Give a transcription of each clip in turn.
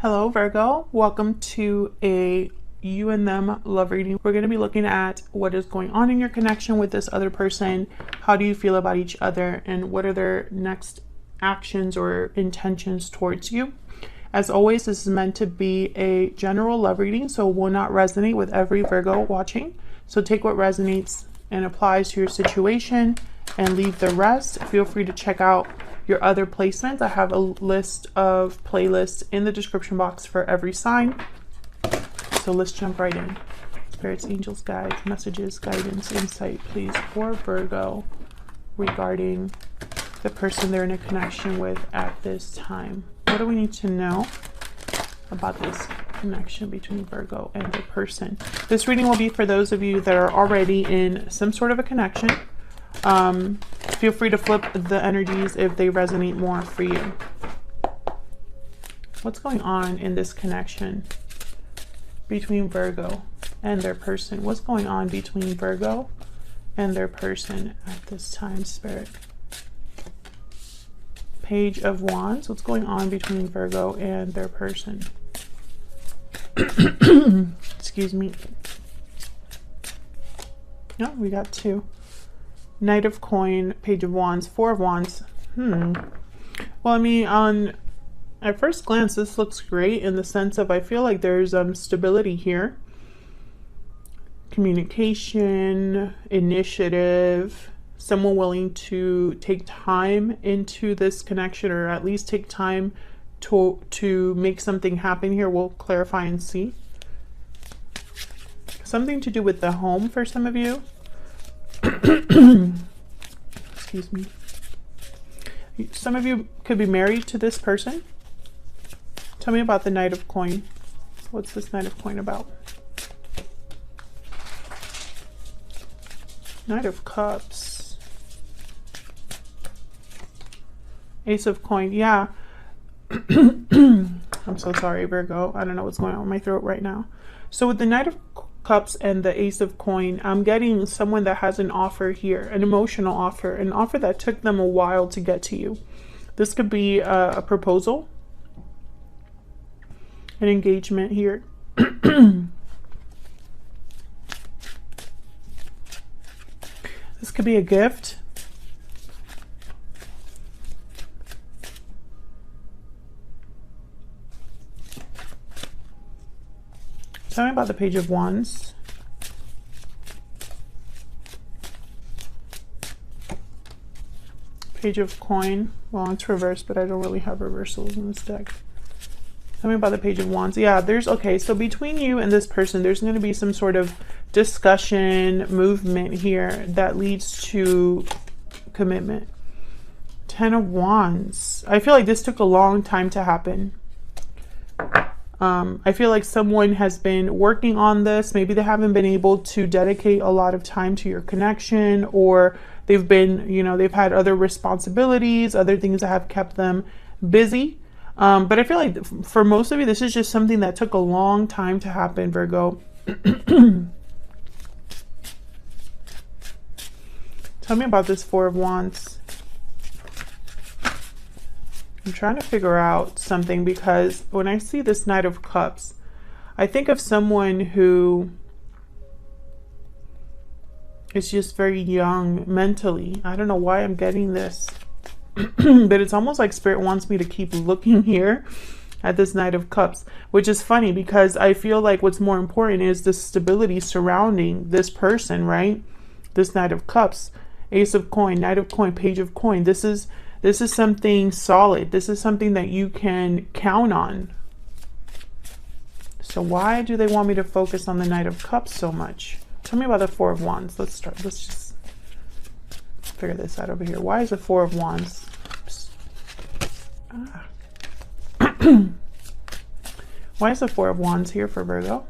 Hello Virgo, welcome to a you and them love reading. We're going to be looking at what is going on in your connection with this other person. How do you feel about each other and what are their next actions or intentions towards you? As always, this is meant to be a general love reading, so it will not resonate with every Virgo watching. So take what resonates and applies to your situation and leave the rest. Feel free to check out your other placements. I have a list of playlists in the description box for every sign. So let's jump right in. Spirits, angels, guides, messages, guidance, insight, please, for Virgo regarding the person they're in a connection with at this time. What do we need to know about this connection between Virgo and the person? This reading will be for those of you that are already in some sort of a connection. Feel free to flip the energies if they resonate more for you. What's going on in this connection between Virgo and their person? What's going on between Virgo and their person at this time, Spirit? Page of Wands. What's going on between Virgo and their person? Excuse me. No, we got two. Knight of Coin, Page of Wands, Four of Wands. Well, I mean, at first glance, this looks great in the sense of I feel like there's stability here. Communication, initiative, someone willing to take time into this connection, or at least take time to make something happen here. We'll clarify and see. Something to do with the home for some of you. Excuse me. Some of you could be married to this person. Tell me about the Knight of Coin. What's this Knight of Coin about? Knight of Cups. Ace of Coin. Yeah. I'm so sorry, Virgo. I don't know what's going on with my throat right now. So with the Knight of Cups and the Ace of Coin, I'm getting someone that has an offer here, an emotional offer, an offer that took them a while to get to you. This could be a proposal, an engagement here. This could be a gift. Tell me about the Page of Wands. Page of Coin. Well, it's reversed, but I don't really have reversals in this deck. Tell me about the Page of Wands. Yeah, okay, so between you and this person, there's going to be some sort of discussion, movement here that leads to commitment. Ten of Wands. I feel like this took a long time to happen. I feel like someone has been working on this. Maybe they haven't been able to dedicate a lot of time to your connection, or they've been, they've had other responsibilities, other things that have kept them busy. But I feel like for most of you, this is just something that took a long time to happen, Virgo. Tell me about this Four of Wands. I'm trying to figure out something, because when I see this Knight of Cups, I think of someone who is just very young mentally. I don't know why I'm getting this, but it's almost like Spirit wants me to keep looking here at this Knight of Cups, which is funny because I feel like what's more important is the stability surrounding this person, right? This Knight of Cups, Ace of Coin, Knight of Coin, Page of Coin. This is something solid. This is something that you can count on. So why do they want me to focus on the Knight of Cups so much? Tell me about the Four of Wands. Let's just figure this out over here. Why is the Four of Wands? Why is the Four of Wands here for Virgo?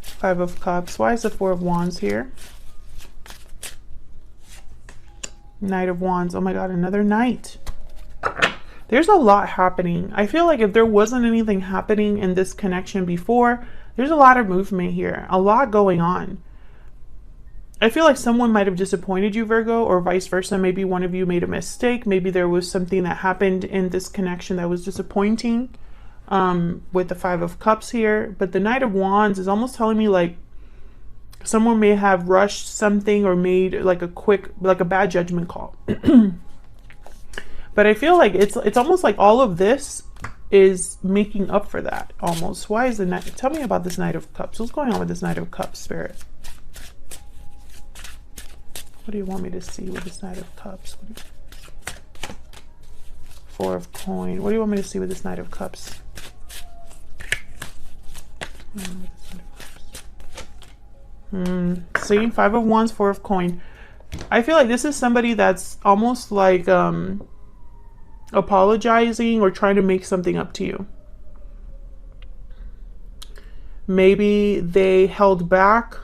Five of Cups. Why is the Four of Wands here? Knight of Wands. Oh my God, another Knight. There's a lot happening. I feel like if there wasn't anything happening in this connection before, there's a lot of movement here, a lot going on. I feel like someone might have disappointed you, Virgo, or vice versa. Maybe one of you made a mistake. Maybe there was something that happened in this connection that was disappointing, with the Five of Cups here. But the Knight of Wands is almost telling me like someone may have rushed something or made like a bad judgment call. But I feel like it's almost like all of this is making up for that almost. Why is the Knight? Tell me about this Knight of Cups. What's going on with this Knight of Cups, Spirit? What do you want me to see with this Knight of Cups? Four of Coin. What do you want me to see with this Knight of Cups? See, Five of Wands, Four of Coin. I feel like this is somebody that's almost like apologizing or trying to make something up to you. Maybe they held back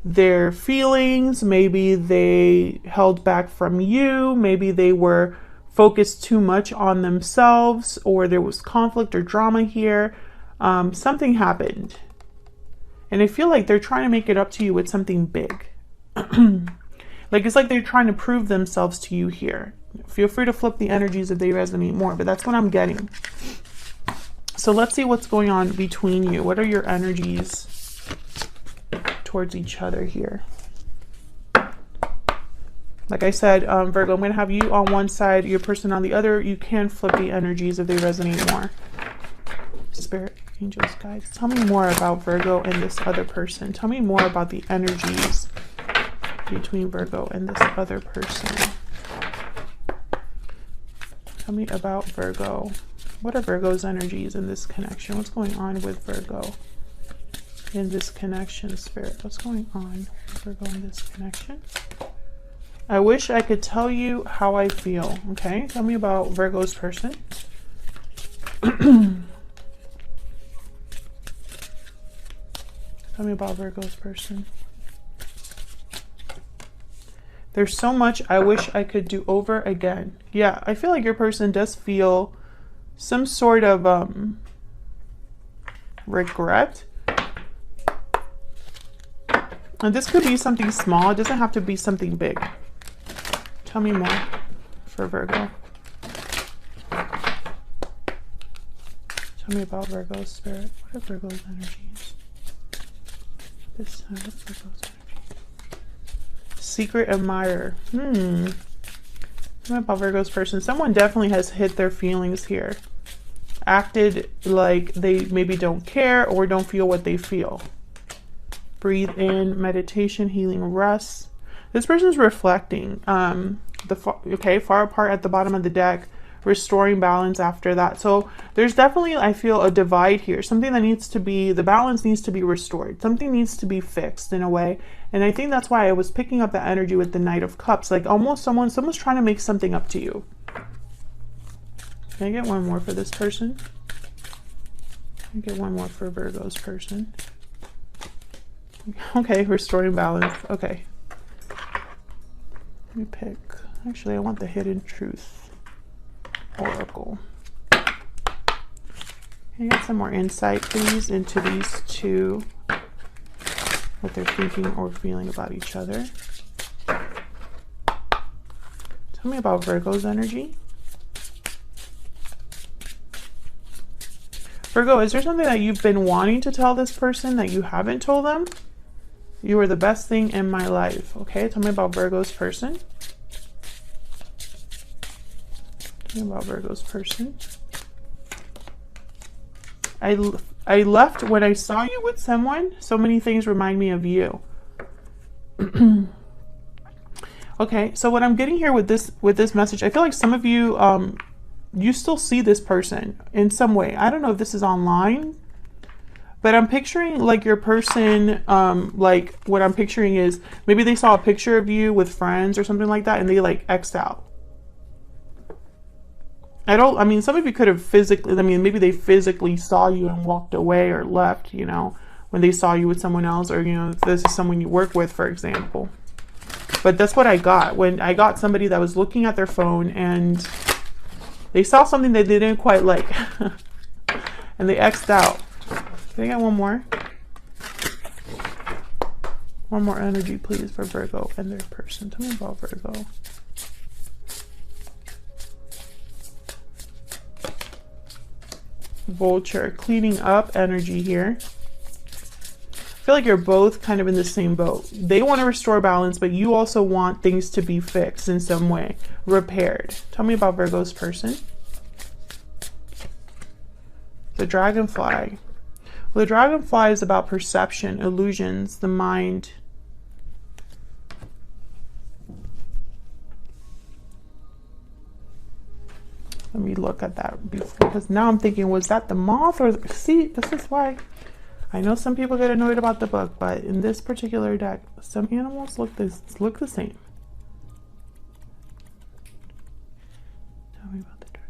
their feelings. Maybe they held back from you. Maybe they were focused too much on themselves, or there was conflict or drama here. Something happened. And I feel like they're trying to make it up to you with something big. Like it's like they're trying to prove themselves to you here. Feel free to flip the energies if they resonate more, but that's what I'm getting. So let's see what's going on between you. What are your energies towards each other here? Like I said, Virgo, I'm going to have you on one side, your person on the other. You can flip the energies if they resonate more. Spirit, angels, guides, tell me more about Virgo and this other person. Tell me more about the energies between Virgo and this other person. Tell me about Virgo. What are Virgo's energies in this connection? What's going on with Virgo in this connection, Spirit? What's going on with Virgo in this connection? I wish I could tell you how I feel. Okay, tell me about Virgo's person. Tell me about Virgo's person. There's so much I wish I could do over again. Yeah, I feel like your person does feel some sort of regret. And this could be something small. It doesn't have to be something big. Tell me more for Virgo. Tell me about Virgo's spirit. What are Virgo's energies? This side of Virgo's energy. Secret admirer. Tell me about Virgo's person. Someone definitely has hit their feelings here. Acted like they maybe don't care or don't feel what they feel. Breathe in, meditation, healing, rest. This person's reflecting. Far apart at the bottom of the deck, restoring balance after that. So there's definitely, I feel, a divide here. Something that needs to be, the balance needs to be restored. Something needs to be fixed in a way. And I think that's why I was picking up that energy with the Knight of Cups. Like almost someone's trying to make something up to you. Can I get one more for this person? Can I get one more for Virgo's person? Okay, restoring balance. Okay. Let me pick. Actually, I want the Hidden Truth Oracle. Can I get some more insight, please, into these two? What they're thinking or feeling about each other. Tell me about Virgo's energy. Virgo, is there something that you've been wanting to tell this person that you haven't told them? You are the best thing in my life. Okay, tell me about Virgo's person. Tell me about Virgo's person. I left when I saw you with someone. So many things remind me of you. Okay, so what I'm getting here with this message, I feel like some of you you still see this person in some way. I don't know if this is online, but I'm picturing like your person, like what I'm picturing is maybe they saw a picture of you with friends or something like that and they like X'd out. I mean, some of you could have physically, I mean, maybe they physically saw you and walked away or left, you know, when they saw you with someone else, or, you know, if this is someone you work with, for example. But that's what I got when I got somebody that was looking at their phone and they saw something that they didn't quite like and they X'd out. Can I get one more? One more energy, please, for Virgo and their person. Tell me about Virgo. Vulture, cleaning up energy here. I feel like you're both kind of in the same boat. They want to restore balance, but you also want things to be fixed in some way, repaired. Tell me about Virgo's person. The dragonfly. Well, the dragonfly is about perception, illusions, the mind. Let me look at that before, because now I'm thinking, was that the moth or see, this is why I know some people get annoyed about the book, but in this particular deck, some animals look the same. Tell me about the dragonfly.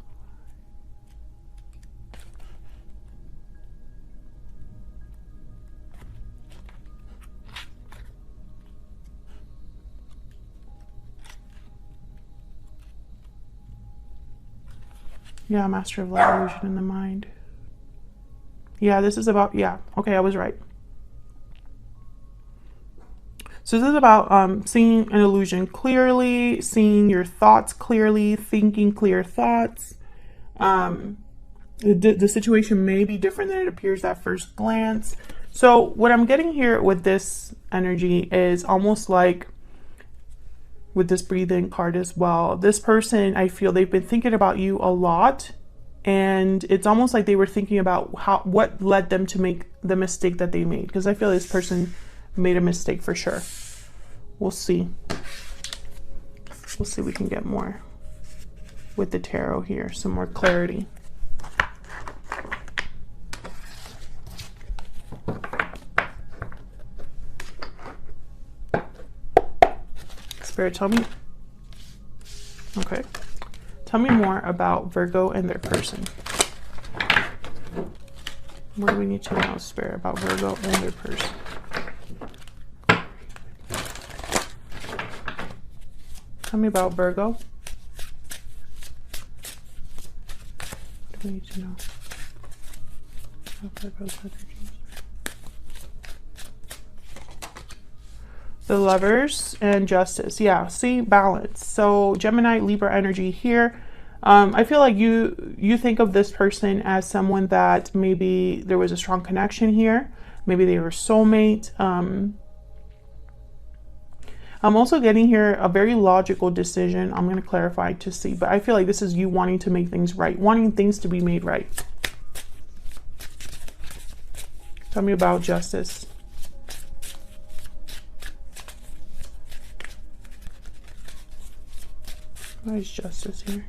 Yeah, master of light, illusion in the mind. Yeah, this is about, yeah, okay, I was right. So this is about seeing an illusion clearly, seeing your thoughts clearly, thinking clear thoughts. The situation may be different than it appears at first glance. So what I'm getting here with this energy is almost like with this breathing card as well. This person, I feel they've been thinking about you a lot, and it's almost like they were thinking about what led them to make the mistake that they made, because I feel this person made a mistake for sure. We'll see. We'll see if we can get more with the tarot here, some more clarity. Spirit, tell me. Okay. Tell me more about Virgo and their person. What do we need to know, Spirit, about Virgo and their person? Tell me about Virgo. What do we need to know about Virgo's energies? The Lovers and Justice. Yeah, see, balance. So Gemini, Libra energy here. I feel like you think of this person as someone that maybe there was a strong connection here. Maybe they were soulmate. I'm also getting here a very logical decision. I'm going to clarify to see, but I feel like this is you wanting to make things right, wanting things to be made right. Tell me about Justice. Why is Justice here?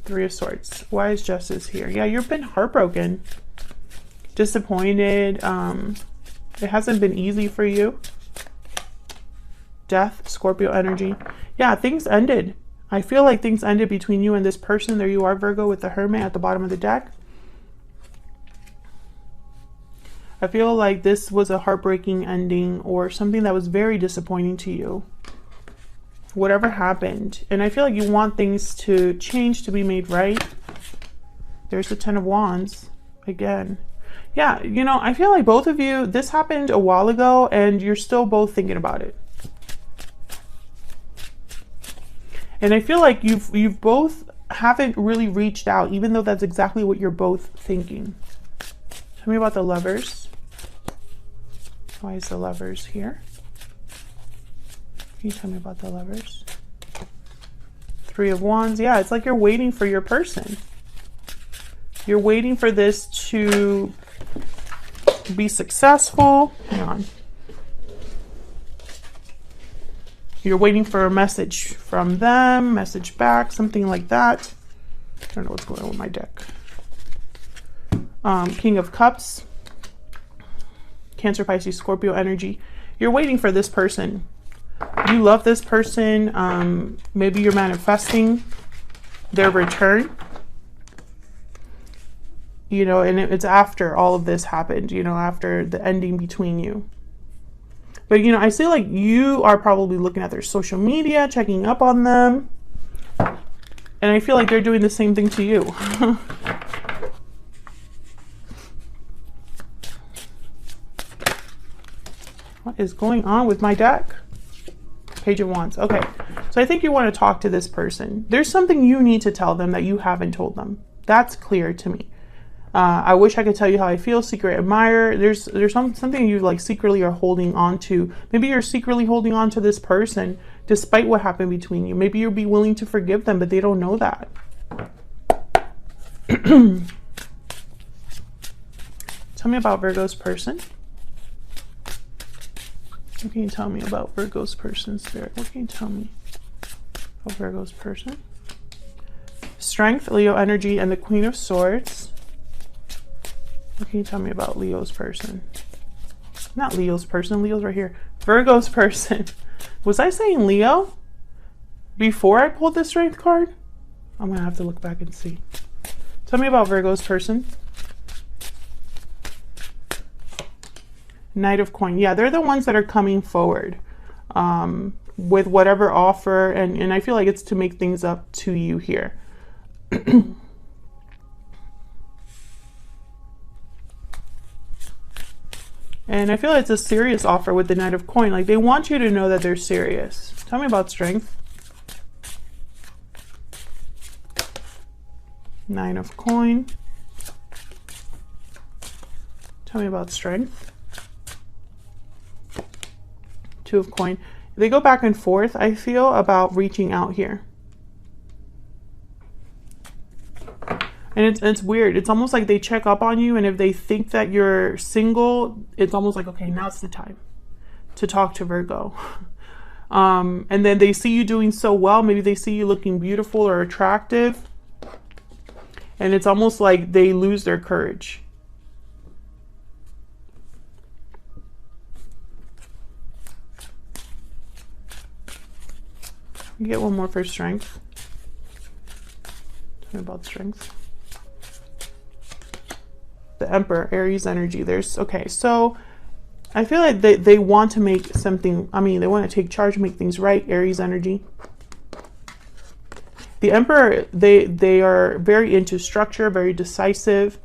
Three of Swords. Why is Justice here? Yeah, you've been heartbroken, disappointed. It hasn't been easy for you. Death, Scorpio energy. Yeah, things ended. I feel like things ended between you and this person. There you are, Virgo, with the Hermit at the bottom of the deck. I feel like this was a heartbreaking ending or something that was very disappointing to you. Whatever happened. And I feel like you want things to change, to be made right. There's the Ten of Wands again. Yeah, you know, I feel like both of you, this happened a while ago and you're still both thinking about it. And I feel like you've both haven't really reached out, even though that's exactly what you're both thinking. Tell me about the Lovers. Why is the Lovers here? Can you tell me about the Lovers? Three of Wands. Yeah, it's like you're waiting for your person. You're waiting for this to be successful. Hang on. You're waiting for a message from them, message back, something like that. I don't know what's going on with my deck. King of Cups. Cancer, Pisces, Scorpio energy. You're waiting for this person. You love this person. Maybe you're manifesting their return. You know, and it's after all of this happened, you know, after the ending between you. But, you know, I feel like you are probably looking at their social media, checking up on them. And I feel like they're doing the same thing to you. is going on with my deck? Page of Wands. Okay, so I think you want to talk to this person. There's something you need to tell them that you haven't told them. That's clear to me. I wish I could tell you how I feel. Secret admirer. There's something you like secretly are holding on to. Maybe you're secretly holding on to this person despite what happened between you. Maybe you'll be willing to forgive them, but they don't know that. Tell me about Virgo's person. What can you tell me about Virgo's person, Spirit? What can you tell me about Virgo's person? Strength, Leo energy, and the Queen of Swords. What can you tell me about Leo's person? Not Leo's person. Leo's right here. Virgo's person. Was I saying Leo before I pulled the Strength card? I'm going to have to look back and see. Tell me about Virgo's person. Knight of Coin. Yeah, they're the ones that are coming forward with whatever offer. And I feel like it's to make things up to you here. And I feel like it's a serious offer with the Knight of Coin. Like they want you to know that they're serious. Tell me about Strength. Nine of Coin. Tell me about Strength. Two of Coin. They go back and forth, I feel, about reaching out here. And it's weird. It's almost like they check up on you, and if they think that you're single, it's almost like, okay, now's the time to talk to Virgo. And then they see you doing so well. Maybe they see you looking beautiful or attractive. And it's almost like they lose their courage. You get one more for Strength. Tell me about Strength. The Emperor, Aries energy. There's, okay, so I feel like they want to make something, I mean, they want to take charge, make things right, Aries energy. The Emperor, they are very into structure, very decisive,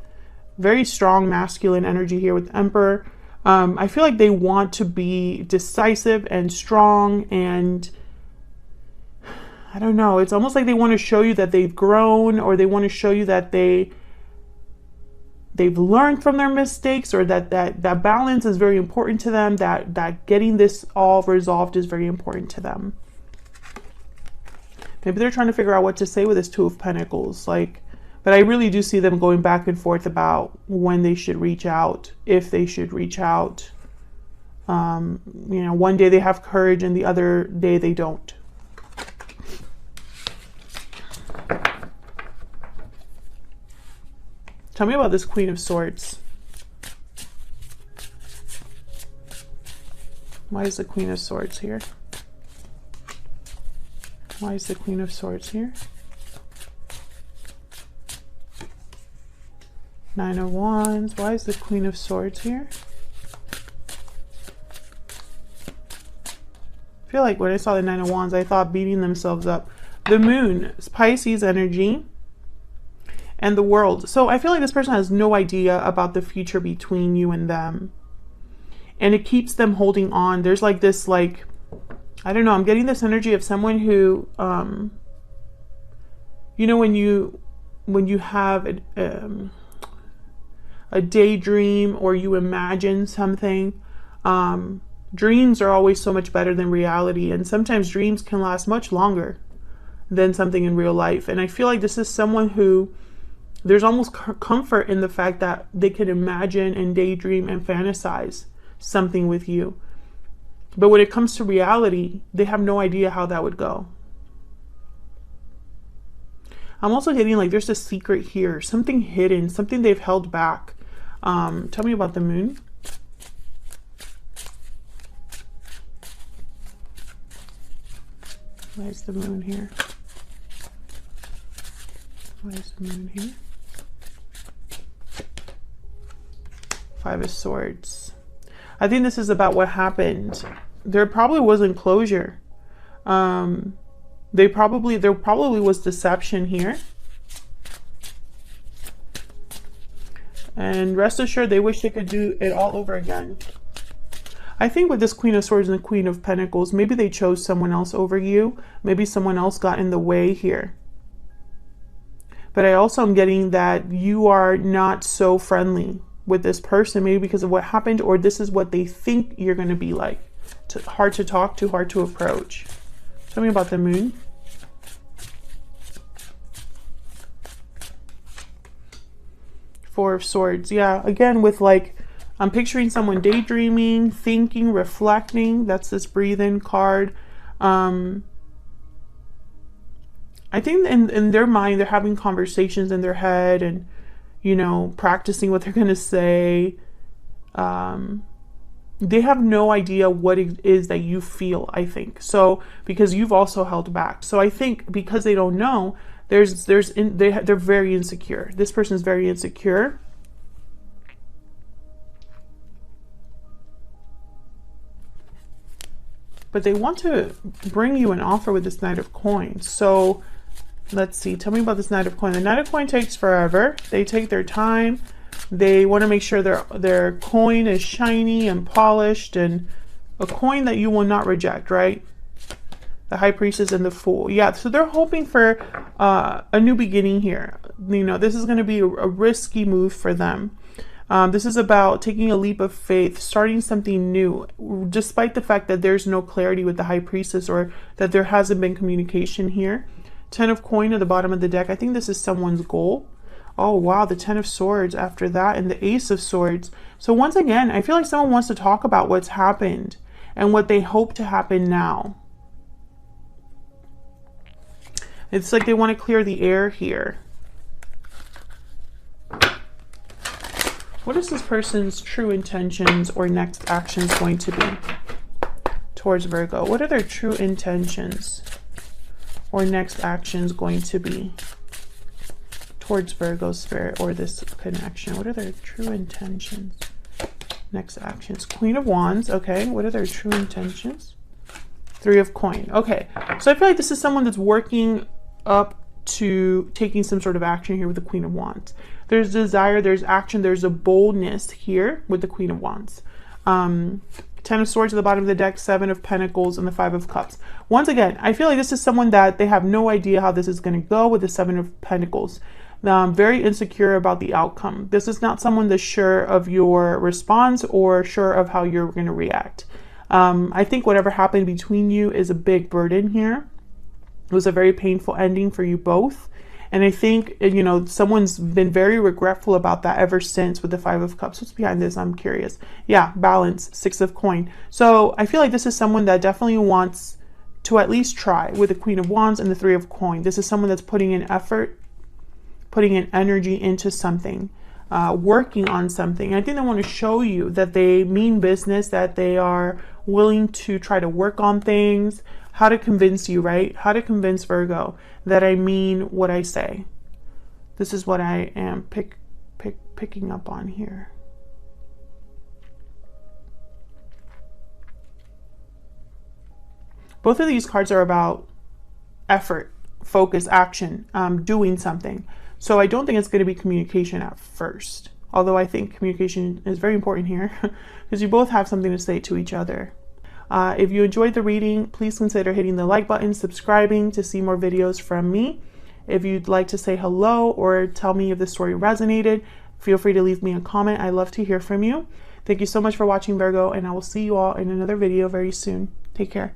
very strong masculine energy here with the Emperor. I feel like they want to be decisive and strong, and I don't know, it's almost like they want to show you that they've grown, or they want to show you that they've learned from their mistakes, or that balance is very important to them, that getting this all resolved is very important to them. Maybe they're trying to figure out what to say with this Two of Pentacles, like, but I really do see them going back and forth about when they should reach out, if they should reach out. You know, one day they have courage and the other day they don't. Tell me about this Queen of Swords. Why is the Queen of Swords here? Why is the Queen of Swords here? Nine of Wands. Why is the Queen of Swords here? I feel like when I saw the Nine of Wands, I thought beating themselves up. The Moon, Pisces energy, and the World. So I feel like this person has no idea about the future between you and them. And it keeps them holding on. There's like this, like, I don't know, I'm getting this energy of someone who, you know, when you have a daydream or you imagine something, dreams are always so much better than reality. And sometimes dreams can last much longer than something in real life. And I feel like this is someone who, there's almost comfort in the fact that they can imagine and daydream and fantasize something with you. But when it comes to reality, they have no idea how that would go. I'm also getting like there's a secret here, something hidden, something they've held back. Tell me about the Moon. Why is the Moon here? Why is the Moon here? Five of Swords. I think this is about what happened. There probably wasn't closure. There probably was deception here. And rest assured, they wish they could do it all over again. I think with this Queen of Swords and the Queen of Pentacles, maybe they chose someone else over you. Maybe someone else got in the way here. But I also am getting that you are not so friendly with this person, maybe because of what happened, or this is what they think you're going to be like. Hard to talk to, hard to approach. Tell me about the Moon. Four of Swords. Yeah, again, with like, I'm picturing someone daydreaming, thinking, reflecting. That's this breathe-in card. I think in their mind, they're having conversations in their head and, you know, practicing what they're going to say. They have no idea what it is that you feel, I think. So, because you've also held back. So I think because they don't know, they're very insecure. This person is very insecure. But they want to bring you an offer with this Knight of Coins. So let's see. Tell me about this Knight of Coin. The Knight of Coin takes forever. They take their time. They want to make sure their coin is shiny and polished, and a coin that you will not reject, right? The High Priestess and the Fool. Yeah, so they're hoping for a new beginning here. You know, this is going to be a risky move for them. This is about taking a leap of faith, starting something new, despite the fact that there's no clarity with the High Priestess, or that there hasn't been communication here. Ten of Coin at the bottom of the deck. I think this is someone's goal. Oh, wow. The Ten of Swords after that, and the Ace of Swords. So once again, I feel like someone wants to talk about what's happened and what they hope to happen now. It's like they want to clear the air here. What is this person's true intentions or next actions going to be towards Virgo? What are their true intentions or next actions going to be towards Virgo spirit or this connection? What are their true intentions? Next actions. Queen of Wands. Okay. What are their true intentions? Three of Coin. Okay. So I feel like this is someone that's working up to taking some sort of action here with the Queen of Wands. There's desire, there's action, there's a boldness here with the Queen of Wands. Ten of Swords at the bottom of the deck, Seven of Pentacles, and the Five of Cups. Once again, I feel like this is someone that they have no idea how this is going to go with the Seven of Pentacles. Very insecure about the outcome. This is not someone that's sure of your response or sure of how you're going to react. I think whatever happened between you is a big burden here. It was a very painful ending for you both. And I think, you know, someone's been very regretful about that ever since with the Five of Cups. What's behind this? I'm curious. Yeah, balance, Six of Coin. So I feel like this is someone that definitely wants to at least try with the Queen of Wands and the Three of Coin. This is someone that's putting in effort, putting in energy into something, working on something. I think they want to show you that they mean business, that they are willing to try to work on things. How to convince you, right? How to convince Virgo that I mean what I say. This is what I am picking up on here. Both of these cards are about effort, focus, action, doing something. So I don't think it's going to be communication at first. Although I think communication is very important here because you both have something to say to each other. If you enjoyed the reading, please consider hitting the like button, subscribing to see more videos from me. If you'd like to say hello or tell me if the story resonated, feel free to leave me a comment. I love to hear from you. Thank you so much for watching, Virgo, and I will see you all in another video very soon. Take care.